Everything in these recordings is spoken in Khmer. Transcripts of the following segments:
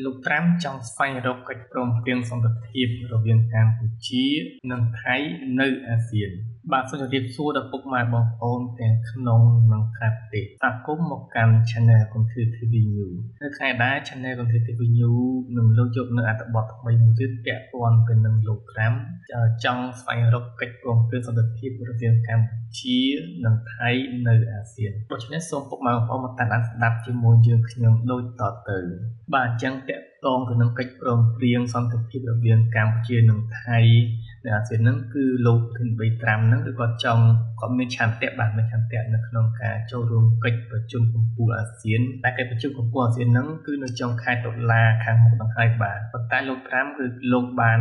លោកត្រាំចង់ស្វែងរកកិច្ចព្រមព្រៀងសន្តិភាពរវាងកម្ពុជានិងថៃនៅអាស៊ានបាទសូមជម្រាបសួរដល់ពុកម៉ែបងប្អូនទាំងក្នុងនិងក្រៅប្រទេសស្វាគមន៍មកកាន់ Channel Content TV News នៅថ្ងៃដែរ Channel Content TV News នឹងលើកយកនៅអត្ថបទថ្មីមួយទៀតពាក់ព័ន្ធទៅនឹងលោកត្រាំចង់ស្វែងរកកិច្ចព្រមព្រៀងសន្តិភាពរវាងកម្ពុជានិងថៃនៅអាស៊ានដូច្នេះសូមពុកម៉ែបងប្អូនមកតាមដានស្ដាប់ជាមួយយើងខ្ញុំដូចតទៅបាទអញ្ចឹងពាក់តងទៅនឹងកិច្ចព្រមព្រៀងសន្តិភាពរវាងកម្ពុជានិងថៃនៅអាស៊ានហ្នឹងគឺលោកធានប៊ីត្រាំហ្នឹងគឺគាត់មានឆន្ទៈបាទមានឆន្ទៈនៅក្នុងការចូលរួមកិច្ចប្រជុំកំពូលអាស៊ានតែកិច្ចប្រជុំកំពូលអាស៊ានហ្នឹងគឺនៅចុងខែតុលាខាងមុខនឹងហើយបាទប៉ុន្តែលោកត្រាំគឺលោកបាន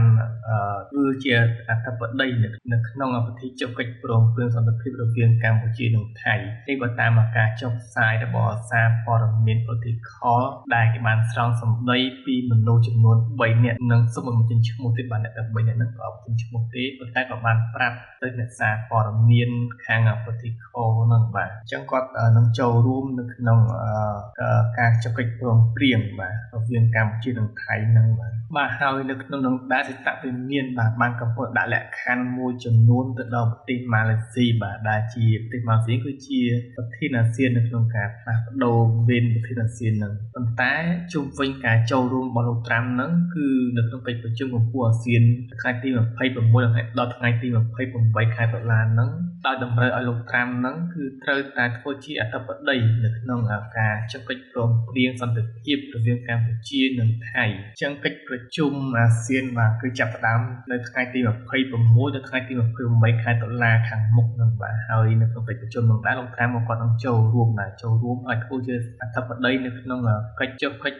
គឺជាអធិបតីនៅក្នុងពិធីចុះកិច្ចព្រមព្រៀងសន្តិភាពរវាងកម្ពុជានិងថៃនេះបើតាមការចុះផ្សាយរបស់សារព័ត៌មាន Political ដែលគេបានស្រង់សម្ដីពីមនុស្សចំនួន3នាក់និងសូមបញ្ចេញឈ្មោះទៀតបាទអ្នកទាំង3នាក់ហ្នឹងក៏អត់បញ្ចេញឈ្មោះទេប៉ុន្តែក៏បានប្រាប់ទៅអ្នកសារព័ត៌មានខាង Political ហ្នឹងបាទអញ្ចឹងគាត់នឹងចូលរួមនៅក្នុងការចុះកិច្ចព្រមព្រៀងបាទរវាងកម្ពុជានិងថៃហ្នឹងបាទហើយនៅក្នុងនោះដែរសេតវិមានបាទបានកំពុងដាក់លក្ខខណ្ឌមួយចំនួនទៅដល់ប្រទេសម៉ាឡេស៊ីបាទដែលជាប្រទេសម៉ាឡេស៊ីគឺជាប្រធានអាស៊ាននៅក្នុងការផ្លាស់ប្ដូរវេនប្រធានអាស៊ានហ្នឹងប៉ុន្តែជុំវិញការចូលរួមរបស់លោកត្រាំហ្នឹងគឺនៅក្នុងកិច្ចប្រជុំកំពូលអាស៊ានថ្ងៃទី26ដល់ថ្ងៃទី28ខែតុលាហ្នឹងដោយតម្រូវឲ្យលោកត្រាំហ្នឹងគឺត្រូវតែធ្វើជាអធិបតីនៅក្នុងការចុះកិច្ចព្រមព្រៀងសន្តិភាពរវាងកម្ពុជានិងថៃអញ្ចឹងកិច្ចប្រជុំអាស៊ានបាទគឺចាប់ផ្ដើមនៅថ្ងៃទី26ដល់ថ្ងៃទី28ខែតុលាខាងមុខហ្នឹងបាទហើយនៅក្នុងកិច្ចប្រជុំនោះដែរលោកត្រាំគាត់នឹងចូលរួមឲ្យធ្វើជាអធិបតីនៅក្នុងពិធីចុះកិច្ច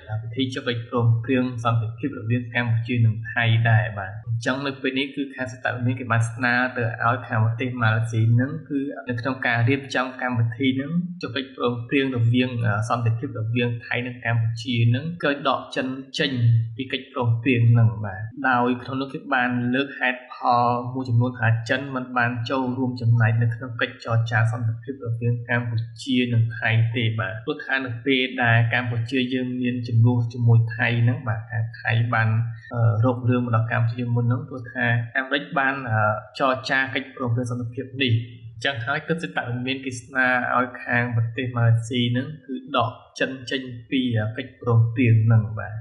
ព្រមព្រៀងសន្តិភាពរវាងកម្ពុជានិងថៃដែរបាទអញ្ចឹងនៅពេលនេះគឺខាងស្ថាប័នគេបានស្នើទៅឲ្យខាងប្រទេសម៉ាឡេស៊ីហ្នឹងគឺនៅក្នុងការរៀបចំកម្មវិធីហ្នឹងចុះកិច្ចព្រមព្រៀងរវាងសន្តិភាពរវាងថៃនិងកម្ពុជាហ្នឹងគឺដកចិនចេញពីកិច្ចព្រមព្រៀងហ្នឹងបាទដោយក្នុងនោះគេបានលើកហេតុផលមួយចំនួនថាចិនមិនបានចូលរួមចំណែកនៅក្នុងកិច្ចចរចាសន្តិភាពរវាងកម្ពុជានិងថៃទេបាទព្រោះថានៅពេលដែលកម្ពុជាយើងមានចំនួនជាមួយថៃហ្នឹងបាទថៃបានរករឿងមកដល់កម្ពុជាមុនហ្នឹងព្រោះថាអាមេរិកបានចរចាកិច្ចព្រមព្រៀងសន្តិភាពនេះចឹងហើយទើបសេតវិមានគេស្នើឲ្យខាងប្រទេសម៉ាឡេស៊ីហ្នឹងគឺដកចិនចេញពីកិច្ចព្រមព្រៀងហ្នឹងបាទ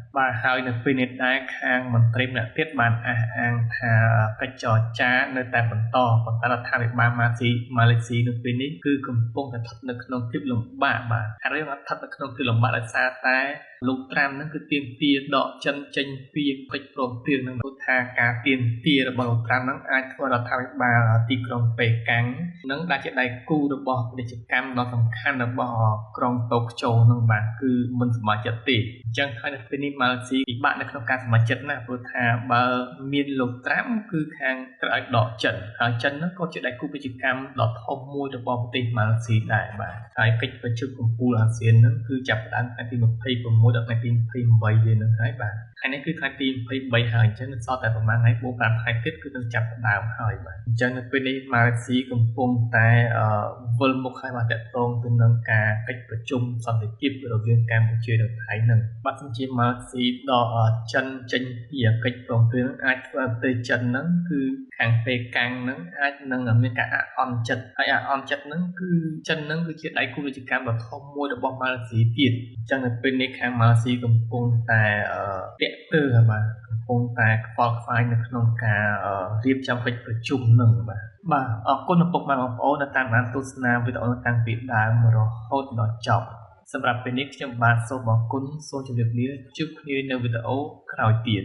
ហើយនៅពេលនេះដែរខាងមន្ត្រីម្នាក់ទៀតបានអះអាងថាកិច្ចចរចានៅតែបន្តប៉ុន្តែរដ្ឋាភិបាលម៉ាឡេស៊ីនៅពេលនេះគឺកំពុងតែស្ថិតនៅក្នុងភាពលំបាកបាទហើយស្ថិតនៅក្នុងភាពលំបាកដោយសារតែលោកត្រាំហ្នឹងគឺទាមទារដកចិនចេញពីកិច្ចព្រមព្រៀងហ្នឹងព្រោះថាការទាមទាររបស់លោកត្រាំហ្នឹងអាចធ្វើរដ្ឋាភិបាលទីក្រុងប៉េកាំងនឹងដែលជាដៃគូរបស់ពាណិជ្ជកម្មដ៏សំខាន់របស់ក្រុងតូក្យូនឹងបាទគឺមិនសមាជិកទេអញ្ចឹងហើយនៅពេលនេះម៉ាឡេស៊ីពិបាកនៅក្នុងការសមាជិកណាព្រោះថាបើមានលោកត្រាំគឺខាងត្រូវឲ្យដកចិនហើយចិនហ្នឹងក៏ជាដៃគូពាណិជ្ជកម្មដ៏ធំមួយរបស់ប្រទេសម៉ាឡេស៊ីដែរបាទហើយកិច្ចប្រជុំកំពូលអាស៊ានហ្នឹងគឺចាប់ផ្ដើមថ្ងៃទី26ដល់ថ្ងៃទី28យើងនឹងហើយបាទថ្ងៃនេះគឺថ្ងៃទី23ហើយអញ្ចឹងនៅសល់តែប្រហែលថ្ងៃ4-5ថ្ងៃទៀតគឺនឹងចាប់ផ្ដើមហើយបាទអញ្ចឹងនៅពេលនេះម៉ាឡេស៊ីកំពុងតែវិលមុខហើយបាទតាក់ទងទៅនឹងការកិច្ចប្រជុំសន្តិភាពរវាងកម្ពុជានិងថៃនឹងបាទសំជាម៉ាឡេស៊ីដកចិនចេញពីកិច្ចព្រមព្រៀងអាចធ្វើឲ្យប្រទេសចិនហ្នឹងគឺខាងប៉េកាំងហ្នឹងអាចនឹងមានការអន់ចិត្តហើយអន់ចិត្តហ្នឹងគឺចិនហ្នឹងគឺជាដៃគូពាណិជ្ជកម្មដ៏ធំមួយរបស់ម៉ាឡេស៊ីទៀតអញ្ចឹងនៅពេលនេះខាងម៉ាឡេស៊ីកំពុងតែតាក់ទើបាទកំពុងតែខ្វល់ខ្វាយនៅក្នុងការរៀបចំកិច្ចប្រជុំនឹងបាទអរគុណឪពុកម៉ែបងប្អូនដែលតាមដានទស្សនាវីដេអូតាំងពីដើមរហូតដល់ចប់សម្រាប់ពេលនេះខ្ញុំបាទសូមអរគុណសូមជម្រាបលាជួបគ្នានៅវីដេអូក្រោយទៀត